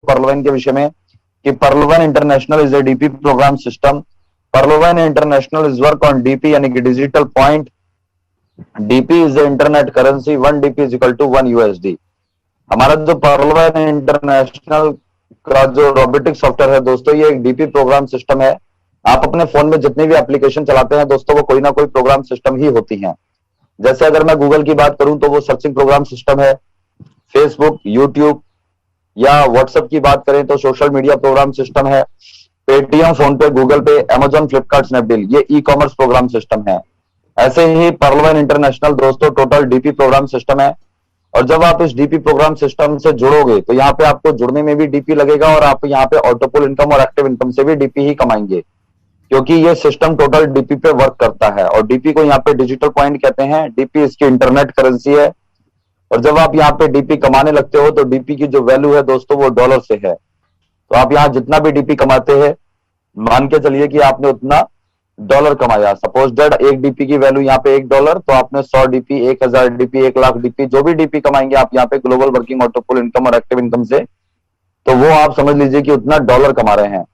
पर्लवाइन के विषय में कि Pearlvine International is a DP program system. Pearlvine International is work on DP यानी कि digital point. DP is a internet currency, 1 DP is equal to 1 USD. हमारा जो पर्लवाइन international का जो रोबोटिक सॉफ्टवेयर है दोस्तों, ये एक डीपी प्रोग्राम सिस्टम है। आप अपने फोन में जितनी भी एप्लीकेशन चलाते हैं दोस्तों, वो कोई ना कोई प्रोग्राम सिस्टम ही होती हैं। जैसे अगर मैं गूगल की बात करूं तो वो सर्चिंग प्रोग्राम सिस्टम है। फेसबुक, यूट्यूब या व्हाट्सएप की बात करें तो सोशल मीडिया प्रोग्राम सिस्टम है। पेटीएम, फोन पे, गूगल पे, अमेजॉन, फ्लिपकार्ट, स्नैपडील, ये ई कॉमर्स प्रोग्राम सिस्टम है। ऐसे ही पर्लवाइन इंटरनेशनल दोस्तों टोटल डीपी प्रोग्राम सिस्टम है। और जब आप इस डीपी प्रोग्राम सिस्टम से जुड़ोगे तो यहाँ पे आपको जुड़ने में भी डीपी लगेगा और आप यहाँ पे ऑटोपुल इनकम और एक्टिव इनकम से भी डीपी ही कमाएंगे, क्योंकि ये सिस्टम टोटल डीपी पे वर्क करता है। और डीपी को यहाँ पे डिजिटल पॉइंट कहते हैं। डीपी इसकी इंटरनेट करेंसी है। और जब आप यहाँ पे डीपी कमाने लगते हो तो डीपी की जो वैल्यू है दोस्तों वो डॉलर से है। तो आप यहाँ जितना भी डीपी कमाते हैं, मान के चलिए कि आपने उतना डॉलर कमाया। सपोज दैट एक डीपी की वैल्यू यहाँ पे $1, तो आपने 100 डीपी, 1000 डीपी, 1 लाख डीपी, जो भी डीपी कमाएंगे आप यहाँ पे ग्लोबल वर्किंग ऑटोपुल इनकम और एक्टिव इनकम से, तो वो आप समझ लीजिए कि उतना डॉलर कमा रहे हैं।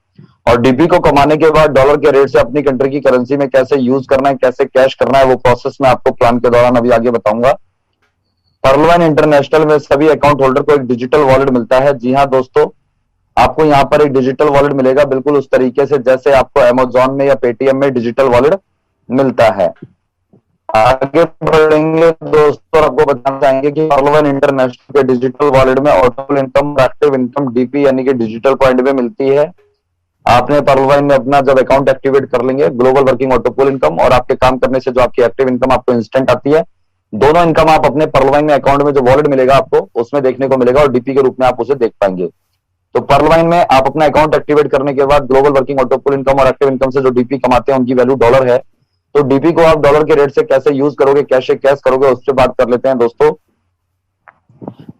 और डीपी को कमाने के बाद डॉलर के रेट से अपनी कंट्री की करेंसी में कैसे यूज करना है, कैसे कैश करना है, वो प्रोसेस मैं आपको प्लान के दौरान अभी आगे बताऊंगा। पर्लवाइन इंटरनेशनल में सभी अकाउंट होल्डर को एक डिजिटल वॉलेट मिलता है। जी हाँ दोस्तों, आपको यहाँ पर एक डिजिटल वॉलेट मिलेगा, बिल्कुल उस तरीके से जैसे आपको अमेजॉन में या पेटीएम में डिजिटल वॉलेट मिलता है। आगे बढ़ेंगे दोस्तों, आपको बताना चाहेंगे कि पर्लवाइन इंटरनेशनल के डिजिटल वॉलेट में ऑटोपुल इनकम, एक्टिव इनकम, डीपी यानी कि डिजिटल पॉइंट में मिलती है। आपने पर्लवाइन में अपना जब अकाउंट एक्टिवेट कर लेंगे, ग्लोबल वर्किंग ऑटोपुल इनकम और आपके काम करने से जो आपकी एक्टिव इनकम आपको इंस्टेंट आती है, दोनों इनकम आप अपने पर्लवाइन में अकाउंट में जो वॉलेट मिलेगा आपको उसमें देखने को मिलेगा और डीपी के रूप में आप उसे देख पाएंगे। तो पर्लवाइन में आप अपना अकाउंट एक्टिवेट करने के बाद ग्लोबल वर्किंग ऑटोपुल इनकम और एक्टिव इनकम से जो डीपी कमाते हैं उनकी वैल्यू डॉलर है। तो डीपी को आप डॉलर के रेट से कैसे यूज करोगे, कैसे कैश करोगे, उससे बात कर लेते हैं दोस्तों।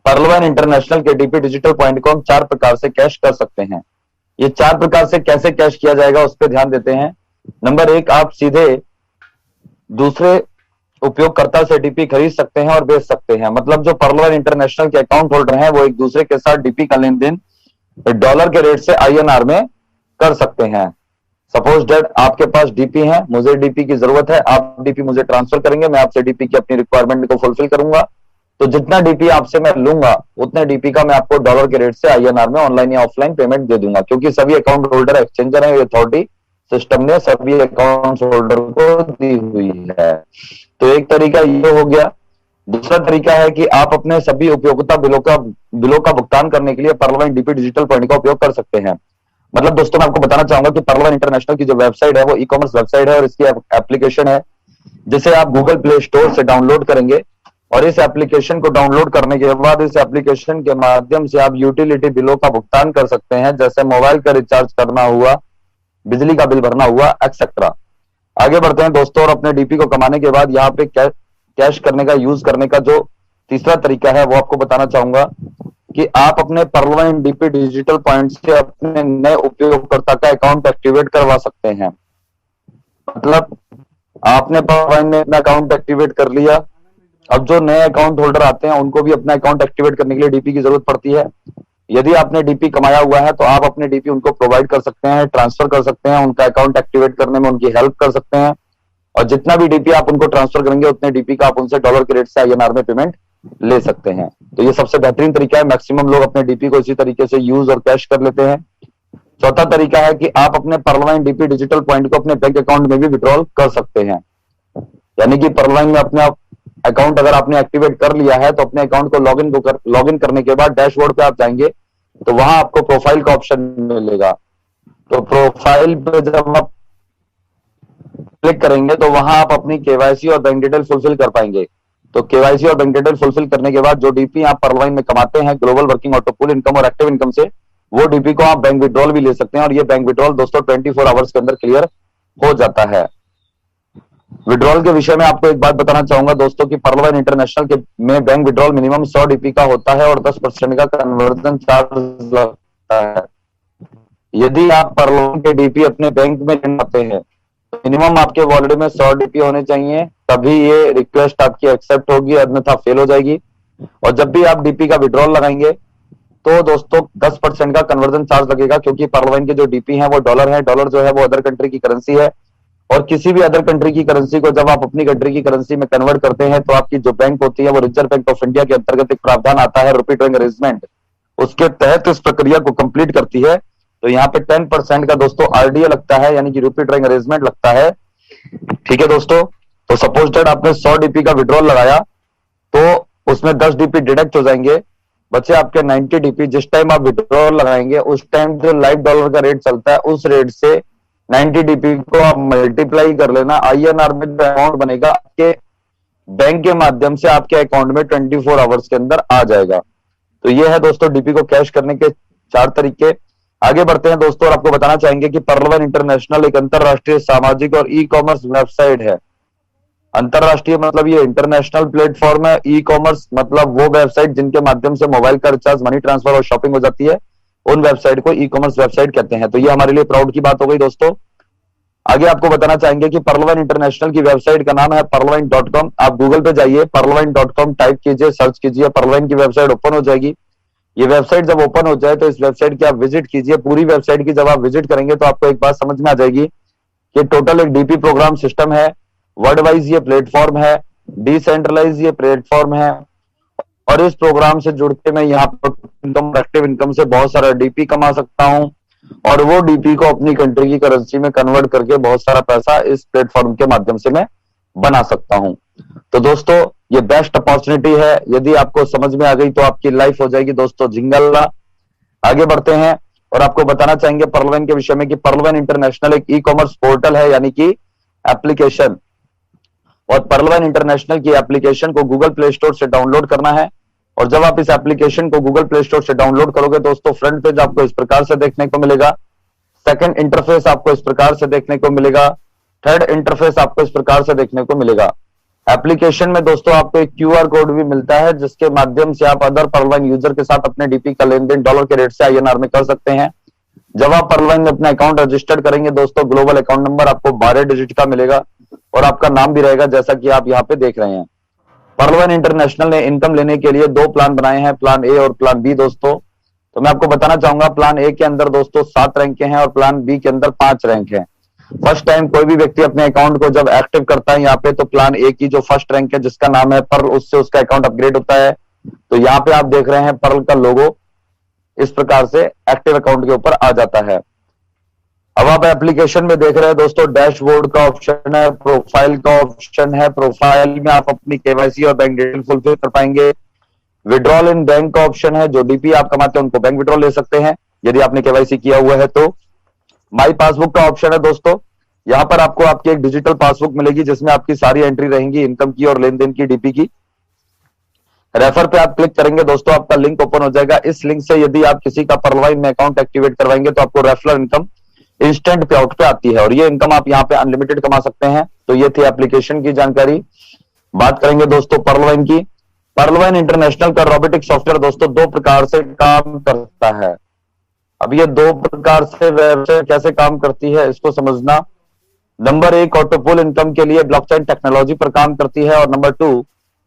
पर्लवाइन इंटरनेशनल के डीपी डिजिटल पॉइंट को हम 4 प्रकार से कैश कर सकते हैं। ये 4 प्रकार से कैसे कैश किया जाएगा उस पर ध्यान देते हैं। नंबर 1, आप सीधे दूसरे उपयोगकर्ता से डीपी खरीद सकते हैं और बेच सकते हैं। मतलब जो पर्लवाइन इंटरनेशनल के अकाउंट होल्डर हैं वो एक दूसरे के साथ डीपी का लेन देन डॉलर के रेट से INR में कर सकते हैं। सपोज दैट आपके पास डीपी है, मुझे डीपी की जरूरत है, आप डीपी मुझे ट्रांसफर करेंगे, मैं आपसे डीपी की अपनी रिक्वायरमेंट को फुलफिल करूंगा। तो जितना डीपी आपसे मैं लूंगा उतने डीपी का मैं आपको डॉलर के रेट से INR में ऑनलाइन या ऑफलाइन पेमेंट दे दूंगा, क्योंकि सभी अकाउंट होल्डर एक्सचेंजर है, अथॉरिटी सिस्टम ने सभी अकाउंट होल्डर को दी हुई है। तो एक तरीका ये हो गया। दूसरा तरीका है कि आप अपने सभी उपयोगिता बिलों का भुगतान करने के लिए पर्लवाइन डीपी डिजिटल पॉइंट का उपयोग कर सकते हैं। मतलब दोस्तों मैं आपको बताना चाहूंगा कि पर्लवाइन इंटरनेशनल की जो वेबसाइट है वो ई कॉमर्स वेबसाइट है और इसकी एप्लीकेशन है जिसे आप गूगल प्ले स्टोर से डाउनलोड करेंगे। और इस एप्लीकेशन को डाउनलोड करने के बाद इस एप्लीकेशन के माध्यम से आप यूटिलिटी बिलों का भुगतान कर सकते हैं, जैसे मोबाइल का रिचार्ज करना हुआ, बिजली का बिल भरना हुआ, एक्सेट्रा। आगे बढ़ते हैं दोस्तों, और अपने डीपी को कमाने के बाद यहाँ पे कैश करने का, यूज करने का जो तीसरा तरीका है वो आपको बताना चाहूंगा कि आप अपने पर्लवाइन डीपी डिजिटल पॉइंट से अपने नए उपयोगकर्ता का अकाउंट एक्टिवेट करवा सकते हैं। मतलब आपने पर्लवाइन में अपना अकाउंट एक्टिवेट कर लिया, अब जो नए अकाउंट होल्डर आते हैं उनको भी अपना अकाउंट एक्टिवेट करने के लिए डीपी की जरूरत पड़ती है। यदि आपने डीपी कमाया हुआ है तो आप अपने डीपी उनको प्रोवाइड कर सकते हैं, ट्रांसफर कर सकते हैं, उनका अकाउंट एक्टिवेट करने में उनकी हेल्प कर सकते हैं। और जितना भी डीपी आप उनको ट्रांसफर करेंगे उतने डीपी का आप उनसे डॉलर के रेट से INR में पेमेंट ले सकते हैं। तो ये सबसे बेहतरीन तरीका है। मैक्सिमम लोग अपने डीपी को इसी तरीके से यूज और कैश कर लेते हैं। चौथा तरीका है कि आप अपने पर्लवाइन डीपी डिजिटल पॉइंट को अपने बैंक अकाउंट में भी विड्रॉल कर सकते हैं। यानी कि पर्लवाइन में अपने अकाउंट अगर आपने एक्टिवेट कर लिया है तो अपने अकाउंट को लॉगिन करने के बाद डैशबोर्ड पे आप जाएंगे तो वहां आपको प्रोफाइल का ऑप्शन मिलेगा। तो प्रोफाइल पे जब आप क्लिक करेंगे तो वहां आप अपनी केवाईसी और बैंक डिटेल फुलफिल कर पाएंगे। तो केवाईसी और बैंक डिटेल फुलफिल करने के बाद जो डीपी आप पर्लवाइन में कमाते हैं ग्लोबल वर्किंग ऑटोपुल इनकम और एक्टिव इनकम से, वो डीपी को आप बैंक विड्रॉल भी ले सकते हैं। और ये बैंक विड्रॉल दोस्तों 24 आवर्स के अंदर क्लियर हो जाता है। विड्रॉल के विषय में आपको एक बात बताना चाहूंगा दोस्तों कि पर्लवाइन इंटरनेशनल के में बैंक विड्रॉल मिनिमम 100 डीपी का होता है और 10% का कन्वर्जन चार्ज लगता है। यदि आप पर्लवाइन के डीपी अपने बैंक में लेते हैं तो मिनिमम आपके वॉलेट में 100 डीपी होने चाहिए, तभी ये रिक्वेस्ट आपकी एक्सेप्ट होगी, अन्यथा फेल हो जाएगी। और जब भी आप डीपी का विड्रॉल लगाएंगे तो दोस्तों 10% का कन्वर्जन चार्ज लगेगा, क्योंकि परलवाइन के जो डीपी हैं वो डॉलर है, डॉलर जो है वो अदर कंट्री की करेंसी है, और किसी भी अदर कंट्री की करेंसी को जब आप अपनी कंट्री की करेंसी में कन्वर्ट करते हैं तो आपकी जो बैंक होती है वो रिजर्व बैंक ऑफ इंडिया के अंतर्गत एक प्रावधान आता है रूपी ट्रेडिंग अरेंजमेंट, उसके तहत इस प्रक्रिया को कंप्लीट करती है। तो यहाँ पे 10% का दोस्तों आरडीए लगता है, यानी कि रूपी ट्रेडिंग अरेंजमेंट लगता है। ठीक है दोस्तों, तो सपोज दैट आपने 100 डीपी का विड्रॉल लगाया तो उसमें 10 डीपी डिडक्ट हो जाएंगे, बच्चे आपके 90 डीपी। जिस टाइम आप विड्रॉल लगाएंगे उस टाइम जो लाइव डॉलर का रेट चलता है उस रेट से 90 डीपी को आप मल्टीप्लाई कर लेना। आईएनआर में जो अमाउंट बनेगा आपके बैंक के माध्यम से आपके अकाउंट में 24 आवर्स के अंदर आ जाएगा। तो ये है दोस्तों डीपी को कैश करने के 4 तरीके। आगे बढ़ते हैं दोस्तों, और आपको बताना चाहेंगे कि परलवाइन इंटरनेशनल एक अंतरराष्ट्रीय सामाजिक और ई कॉमर्स वेबसाइट है। अंतरराष्ट्रीय मतलब ये इंटरनेशनल प्लेटफॉर्म है, ई कॉमर्स मतलब वो वेबसाइट जिनके माध्यम से मोबाइल का रिचार्ज, मनी ट्रांसफर और शॉपिंग हो जाती है, उन वेबसाइट को ई कॉमर्स वेबसाइट कहते हैं। तो ये हमारे लिए प्राउड की बात हो गई दोस्तों। आगे आपको बताना चाहेंगे कि परलवाइन इंटरनेशनल की वेबसाइट का नाम है perlvine.com। आप गूगल पे जाइए, perlvine.com टाइप कीजिए, सर्च कीजिए, परलवाइन की वेबसाइट ओपन हो जाएगी। ये वेबसाइट जब ओपन हो जाए तो इस वेबसाइट की आप विजिट कीजिए। पूरी वेबसाइट की जब आप विजिट करेंगे तो आपको एक बात समझ में आ जाएगी कि टोटल एक डीपी प्रोग्राम सिस्टम है, वर्ल्ड वाइज ये प्लेटफॉर्म है, डिसेंट्रलाइज ये प्लेटफॉर्म है, और इस प्रोग्राम से जुड़ के मैं यहाँ पर इनकम, एक्टिव इनकम से बहुत सारा डीपी कमा सकता हूँ, और वो डीपी को अपनी कंट्री की करेंसी में कन्वर्ट करके बहुत सारा पैसा इस प्लेटफॉर्म के माध्यम से मैं बना सकता हूँ। तो दोस्तों ये बेस्ट अपॉर्चुनिटी है, यदि आपको समझ में आ गई तो आपकी लाइफ हो जाएगी दोस्तों झिंगल्ला। आगे बढ़ते हैं और आपको बताना चाहेंगे परलवाइन के विषय में कि परलवाइन इंटरनेशनल एक ई कॉमर्स पोर्टल है, यानी कि एप्लीकेशन। और परलवाइन इंटरनेशनल की एप्लीकेशन को गूगल प्ले स्टोर से डाउनलोड करना है, और जब आप इस एप्लीकेशन को गूगल प्ले स्टोर से डाउनलोड करोगे दोस्तों, फ्रंट पेज आपको इस प्रकार से देखने को मिलेगा, सेकंड इंटरफेस आपको इस प्रकार से देखने को मिलेगा, थर्ड इंटरफेस आपको इस प्रकार से देखने को मिलेगा। एप्लीकेशन में दोस्तों आपको एक क्यूआर कोड भी मिलता है, जिसके माध्यम से आप अदर परलवाइन यूजर के साथ अपने डीपी का लेन देन डॉलर के रेट से आईएनआर में कर सकते हैं। जब आप परलवाइन में अपना अकाउंट रजिस्टर्ड करेंगे दोस्तों, ग्लोबल अकाउंट नंबर आपको 12 डिजिट का मिलेगा, और आपका नाम भी रहेगा जैसा कि आप यहाँ पे देख रहे हैं। परलवाइन इंटरनेशनल ने इनकम लेने के लिए 2 प्लान बनाए हैं, प्लान ए और प्लान बी दोस्तों। तो मैं आपको बताना चाहूंगा, प्लान ए के अंदर दोस्तों 7 रैंक के हैं और प्लान बी के अंदर 5 रैंक है। फर्स्ट टाइम कोई भी व्यक्ति अपने अकाउंट को जब एक्टिव करता है यहाँ पे, तो प्लान ए की जो फर्स्ट रैंक है जिसका नाम है पर्ल, उससे उसका अकाउंट अपग्रेड होता है। तो यहाँ पे आप देख रहे हैं पर्ल का लोगो इस प्रकार से एक्टिव अकाउंट के ऊपर आ जाता है। अब आप एप्लीकेशन में देख रहे हैं दोस्तों, डैशबोर्ड का ऑप्शन है, प्रोफाइल का ऑप्शन है। प्रोफाइल में आप अपनी केवाईसी और बैंक डिटेल फुलफिल कर पाएंगे। विड्रॉल इन बैंक का ऑप्शन है, जो डीपी आप कमाते हैं उनको बैंक विड्रॉल ले सकते हैं यदि आपने केवाईसी किया हुआ है तो। माई पासबुक का ऑप्शन है दोस्तों, यहाँ पर आपको आपकी एक डिजिटल पासबुक मिलेगी जिसमें आपकी सारी एंट्री रहेंगी, इनकम की और लेन देन की, डीपी की। रेफर पे आप क्लिक करेंगे दोस्तों, आपका लिंक ओपन हो जाएगा। इस लिंक से यदि आप किसी का परलवाइन में अकाउंट एक्टिवेट करवाएंगे तो आपको रेफरल इनकम इंस्टेंट पे आउट पे आती है, और ये इनकम आप यहाँ पे अनलिमिटेड कमा सकते हैं। तो ये थी एप्लीकेशन की जानकारी। बात करेंगे दोस्तों परलवाइन की। परलवाइन इंटरनेशनल का रोबोटिक सॉफ्टवेयर दोस्तों 2 प्रकार से काम करता है। अब ये 2 प्रकार से वेबसाइट कैसे काम करती है इसको समझना। नंबर 1 ऑटोपुल इनकम के लिए ब्लॉकचेन टेक्नोलॉजी पर काम करती है, और नंबर 2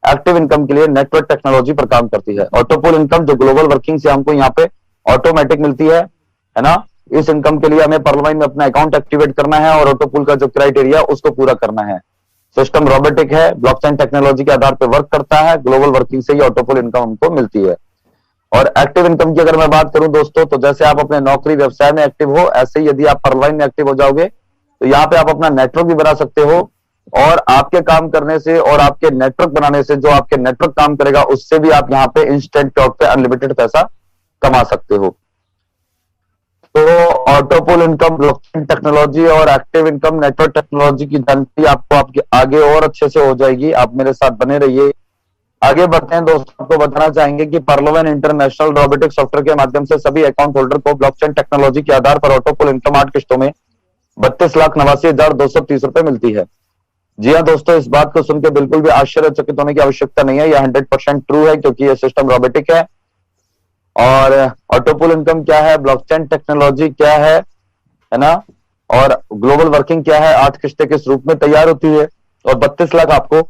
एक्टिव इनकम के लिए नेटवर्क टेक्नोलॉजी पर काम करती है। ऑटोपुल इनकम जो ग्लोबल वर्किंग से हमको यहाँ पे ऑटोमेटिक मिलती है ना, इस इनकम के लिए हमें परलवाइन में अपना अकाउंट एक्टिवेट करना है और ऑटोपुल का जो क्राइटेरिया उसको पूरा करना है। सिस्टम रोबोटिक है, ब्लॉकचेन टेक्नोलॉजी के आधार पर वर्क करता है, ग्लोबल वर्किंग से ये ऑटोपुल इनकम हमको मिलती है। और एक्टिव इनकम की अगर मैं बात करूं दोस्तों, तो जैसे आप अपने नौकरी व्यवसाय में एक्टिव हो, ऐसे ही यदि आप परलवाइन में एक्टिव हो जाओगे तो यहाँ पे आप अपना नेटवर्क भी बना सकते हो, और आपके काम करने से और आपके नेटवर्क बनाने से जो आपके नेटवर्क काम करेगा उससे भी आप यहाँ पे इंस्टेंट टॉक पे अनलिमिटेड पैसा कमा सकते हो। तो ऑटोपुल इनकम, ब्लॉकचेन टेक्नोलॉजी और एक्टिव इनकम नेटवर्क टेक्नोलॉजी की जानकारी आपको आपके आगे और अच्छे से हो जाएगी। आप मेरे साथ बने रहिए। आगे बढ़ते हैं दोस्तों, आपको बताना चाहेंगे कि परलवाइन इंटरनेशनल रोबोटिक सॉफ्टवेयर के माध्यम से सभी अकाउंट होल्डर को ब्लॉकचेन टेक्नोलॉजी के आधार पर ऑटोपुल इनकम 8 किस्तों में 32,89,230 रुपए मिलती है। जी हाँ दोस्तों, इस बात को सुनकर बिल्कुल भी आश्चर्यचकित होने की आवश्यकता नहीं है, यह 100% ट्रू है, क्योंकि यह सिस्टम रोबोटिक है। और ऑटोपुल इनकम क्या है, ब्लॉकचेन टेक्नोलॉजी क्या है ना, और ग्लोबल वर्किंग क्या है, 8 किस्तें किस रूप में तैयार होती है, और 32 लाख आपको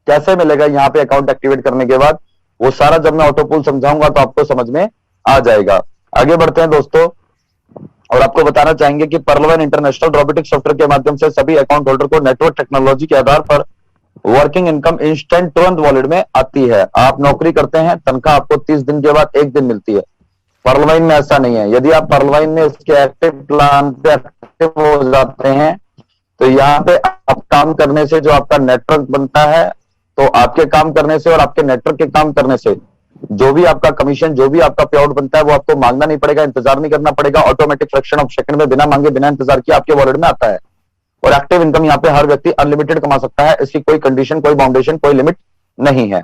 कैसे मिलेगा यहाँ पे अकाउंट एक्टिवेट करने के बाद, वो सारा जब मैं ऑटोपुल समझाऊंगा तो आपको समझ में आ जाएगा। आगे बढ़ते हैं दोस्तों, और आपको बताना चाहेंगे कि पर्लवन इंटरनेशनल रोबोटिक सॉफ्टवेयर के माध्यम से सभी अकाउंट होल्डर को नेटवर्क टेक्नोलॉजी के आधार पर वर्किंग इनकम इंस्टेंट तुरंत वॉलेट में आती है। आप नौकरी करते हैं, तनख्वाह आपको 30 दिन के बाद 1 दिन मिलती है। पर्लवाइन में ऐसा नहीं है। यदि आप पर्लवाइन में इसके एक्टिव प्लान पे एक्टिव हो जाते हैं तो यहाँ पे आप काम करने से जो आपका नेटवर्क बनता है, तो आपके काम करने से और आपके नेटवर्क के काम करने से जो भी आपका कमीशन, जो भी आपका पे आउट बनता है, वो आपको मांगना नहीं पड़ेगा, इंतजार नहीं करना पड़ेगा। ऑटोमेटिक फ्रैक्शन ऑफ सेकंड में बिना मांगे बिना इंतजार किए आपके वॉलेट में आता है। और एक्टिव इनकम यहाँ पे हर व्यक्ति अनलिमिटेड कमा सकता है। इसकी कोई कंडीशन, कोई बाउंडेशन, कोई लिमिट नहीं है।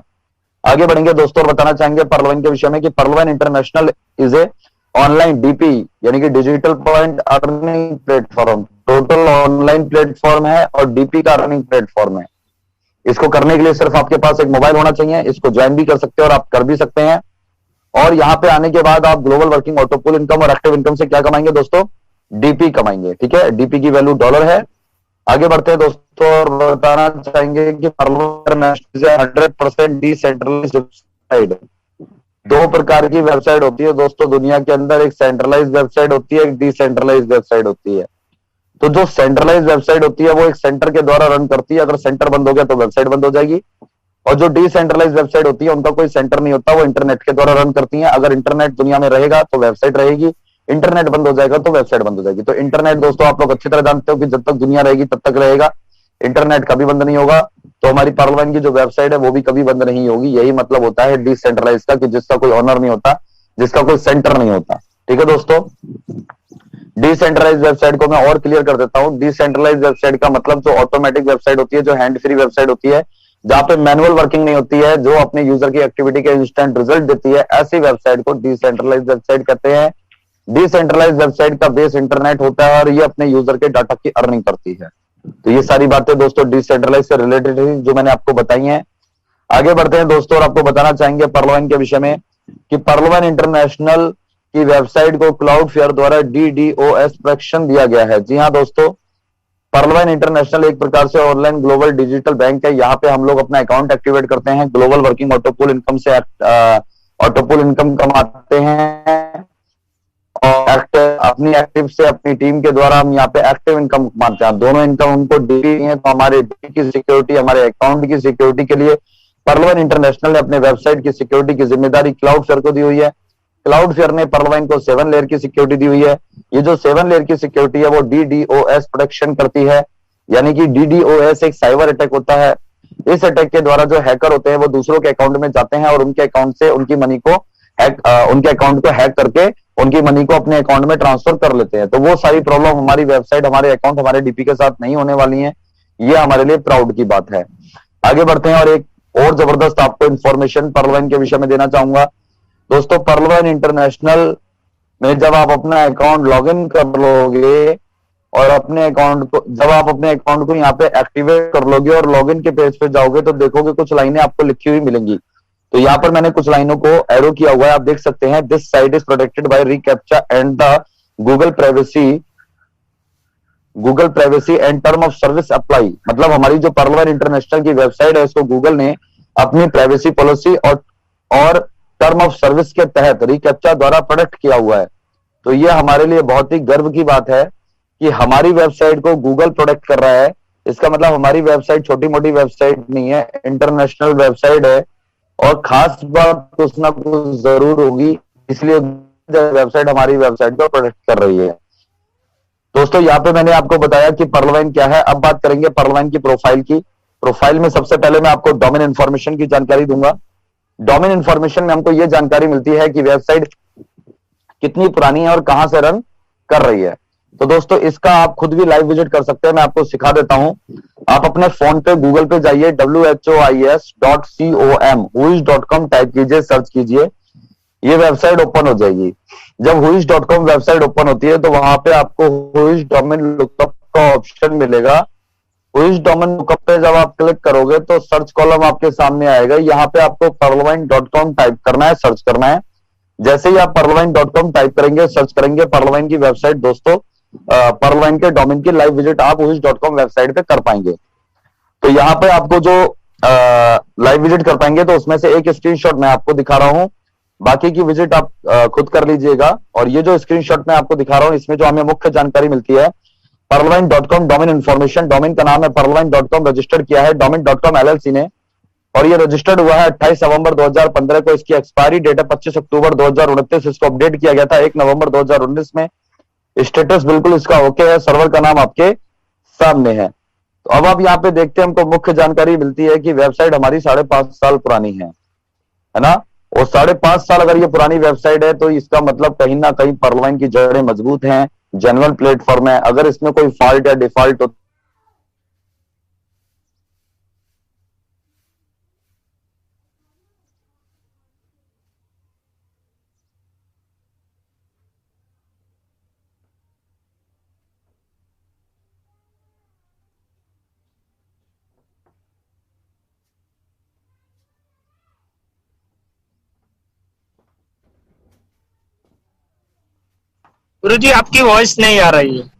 आगे बढ़ेंगे दोस्तों और बताना चाहेंगे पर्लवाइन के विषय में कि Pearlvine International is A online DP यानी कि digital point earning platform. Total online platform है और डीपी का अर्निंग प्लेटफॉर्म है। इसको करने के लिए सिर्फ आपके पास एक मोबाइल होना चाहिए। इसको ज्वाइन भी कर सकते हैं और आप कर भी सकते हैं। और यहाँ पे आने के बाद आप ग्लोबल वर्किंग ऑटोपूल इनकम और एक्टिव इनकम से क्या कमाएंगे दोस्तों? डीपी कमाएंगे। ठीक है, डीपी की वैल्यू डॉलर है। आगे बढ़ते हैं दोस्तों और बताना चाहेंगे कि पर्लवन 100% डिसेंट्रलाइज्ड वेबसाइट। 2 प्रकार की वेबसाइट होती है दोस्तों दुनिया के अंदर, एक सेंट्रलाइज्ड वेबसाइट होती है, एक डिसेंट्रलाइज्ड वेबसाइट होती है। तो जो सेंट्रलाइज्ड वेबसाइट होती है वो एक सेंटर के द्वारा रन करती है। अगर सेंटर बंद हो गया तो वेबसाइट बंद हो जाएगी। और जो डिसेंट्रलाइज्ड वेबसाइट होती है उनका कोई सेंटर नहीं होता, वो इंटरनेट के द्वारा रन करती है। अगर इंटरनेट दुनिया में रहेगा तो वेबसाइट रहेगी, इंटरनेट बंद हो जाएगा तो वेबसाइट बंद हो जाएगी। तो इंटरनेट दोस्तों आप लोग अच्छी तरह जानते हो कि जब तक दुनिया रहेगी तब तक रहेगा, इंटरनेट कभी बंद नहीं होगा। तो हमारी पर्लवाइन की जो वेबसाइट है वो भी कभी बंद नहीं होगी। यही मतलब होता है डिसेंट्रलाइज का, कि जिसका कोई ऑनर नहीं होता, जिसका कोई सेंटर नहीं होता। ठीक है दोस्तों, डिसेंट्रलाइज वेबसाइट को मैं और क्लियर कर देता हूं। डिसेंट्रलाइज वेबसाइट का मतलब जो ऑटोमेटिक वेबसाइट होती है, जो हैंड फ्री वेबसाइट होती है, जहां पे मैनुअल वर्किंग नहीं होती है, जो अपने यूजर की एक्टिविटी के इंस्टेंट रिजल्ट देती है, ऐसी वेबसाइट को डिसेंट्रलाइज वेबसाइट कहते हैं। डिसेंट्रलाइज वेबसाइट का बेस इंटरनेट होता है और ये अपने यूजर के डाटा की अर्निंग करती है। तो ये सारी बातें दोस्तों डिसेंट्रलाइज से रिलेटेड है जो मैंने आपको बताई हैं। आगे बढ़ते हैं दोस्तों और आपको बताना चाहेंगे पर्लवाइन के विषय में कि पर्लवाइन इंटरनेशनल की वेबसाइट को क्लाउडफ्लेयर द्वारा DDoS प्रोटेक्शन दिया गया है। जी हाँ दोस्तों, पर्लवाइन इंटरनेशनल एक प्रकार से ऑनलाइन ग्लोबल डिजिटल बैंक है। यहाँ पे हम लोग अपना अकाउंट एक्टिवेट करते हैं, ग्लोबल वर्किंग ऑटोपूल इनकम से ऑटोपूल इनकम कमाते हैं और अपनी एक्टिव से अपनी टीम के द्वारा हम यहाँ पे एक्टिव इनकम कमाते हैं। दोनों इनकम उनको डीपी है, तो हमारे डीपी की सिक्योरिटी, हमारे अकाउंट की सिक्योरिटी के लिए पर्लवाइन इंटरनेशनल ने अपने वेबसाइट की सिक्योरिटी की जिम्मेदारी क्लाउडफ्लेयर को दी हुई है। क्लाउडफ्लेयर ने पर्लवाइन को 7 लेयर की सिक्योरिटी दी हुई है। ये जो 7 लेयर की सिक्योरिटी है वो DDoS प्रोटेक्शन करती है, यानी कि DDoS एक साइबर अटैक होता है। इस अटैक के द्वारा जो हैकर होते हैं वो दूसरों के अकाउंट में जाते हैं और उनके अकाउंट से उनकी मनी को उनके अकाउंट को हैक करके उनकी मनी को अपने अकाउंट में ट्रांसफर कर लेते हैं। तो वो सारी प्रॉब्लम हमारी वेबसाइट, हमारे अकाउंट, हमारे डीपी के साथ नहीं होने वाली है। ये हमारे लिए प्राउड की बात है। आगे बढ़ते हैं और एक और जबरदस्त आपको इंफॉर्मेशन पर्लवाइन के विषय में देना चाहूंगा। दोस्तों, पर्लवाइन इंटरनेशनल में जब आप अपना अकाउंट लॉगिन कर लोगे और अपने अकाउंट को, जब आप अपने अकाउंट को यहाँ पे एक्टिवेट कर लोगे और लॉगिन के पेज पे जाओगे तो देखोगे कुछ लाइनें आपको लिखी हुई मिलेंगी। तो यहाँ पर मैंने कुछ लाइनों को एरो किया हुआ है, आप देख सकते हैं। This site is protected by reCAPTCHA and the Google privacy and term of service apply. मतलब हमारी जो पर्लवाइन इंटरनेशनल की वेबसाइट है उसको गूगल ने अपनी प्राइवेसी पॉलिसी और टर्म ऑफ सर्विस के तहत रिकैप्चा द्वारा प्रोटेक्ट किया हुआ है। तो ये हमारे लिए बहुत ही गर्व की बात है कि हमारी वेबसाइट को गूगल प्रोटेक्ट कर रहा है। इसका मतलब हमारी वेबसाइट छोटी मोटी वेबसाइट नहीं है, इंटरनेशनल वेबसाइट है और खास बात कुछ ना कुछ जरूर होगी, इसलिए वेबसाइट हमारी वेबसाइट को प्रोटेक्ट कर रही है। दोस्तों, यहाँ पे मैंने आपको बताया कि पर्लवाइन क्या है। अब बात करेंगे पर्लवाइन की प्रोफाइल की। प्रोफाइल में सबसे पहले मैं आपको डोमेन इंफॉर्मेशन की जानकारी दूंगा। डोमेन इंफॉर्मेशन में हमको यह जानकारी मिलती है कि वेबसाइट कितनी पुरानी है और कहां से रन कर रही है। तो दोस्तों, इसका आप खुद भी लाइव विजिट कर सकते हैं, मैं आपको सिखा देता हूं। आप अपने फोन पे गूगल पे जाइए, whois.com टाइप कीजिए, सर्च कीजिए, ये वेबसाइट ओपन हो जाएगी। जब whois.com वेबसाइट ओपन होती है तो वहां पे आपको whois डोमेन लुकअप का ऑप्शन मिलेगा। whois डोमेन लुकअप पे जब आप क्लिक करोगे तो सर्च कॉलम आपके सामने आएगा। यहाँ पे आपको पर्लवाइन.com टाइप करना है, सर्च करना है। जैसे ही आप पर्लवाइन.com टाइप करेंगे, सर्च करेंगे, पर्लवाइन की वेबसाइट दोस्तों, पर्लवाइन के डोमेन की लाइव विजिट आप whois.com वेबसाइट पे कर पाएंगे। तो यहाँ पे आपको जो लाइव विजिट कर पाएंगे तो उसमें से एक स्क्रीनशॉट मैं आपको दिखा रहा हूं। बाकी की विजिट आप खुद कर लीजिएगा। और ये जो स्क्रीनशॉट मैं आपको दिखा रहा हूं, इसमें जो हमें मुख्य जानकारी मिलती है, पर्लवाइन.com डोमेन इन्फॉर्मेशन, डोमेन का नाम है पर्लवाइन.com, रजिस्टर्ड किया है डोमेन.com एलएलसी ने, और ये रजिस्टर्ड हुआ है 28 नवंबर 2015 को। इसकी एक्सपायरी डेट है 25 अक्टूबर 2029। इसको अपडेट किया गया था 1 नवंबर 2019 में। स्टेटस बिल्कुल इसका ओके है, सर्वर का नाम आपके सामने है। तो अब आप यहाँ पे देखते हैं, हमको मुख्य जानकारी मिलती है कि वेबसाइट हमारी 5.5 साल पुरानी है ना। और 5.5 साल अगर ये पुरानी वेबसाइट है, तो इसका मतलब कहीं ना कहीं पर्लवाइन की जड़ें मजबूत हैं, जेन्युइन प्लेटफॉर्म है। अगर इसमें कोई फॉल्ट या डिफॉल्ट हो, गुरुजी आपकी वॉइस नहीं आ रही है।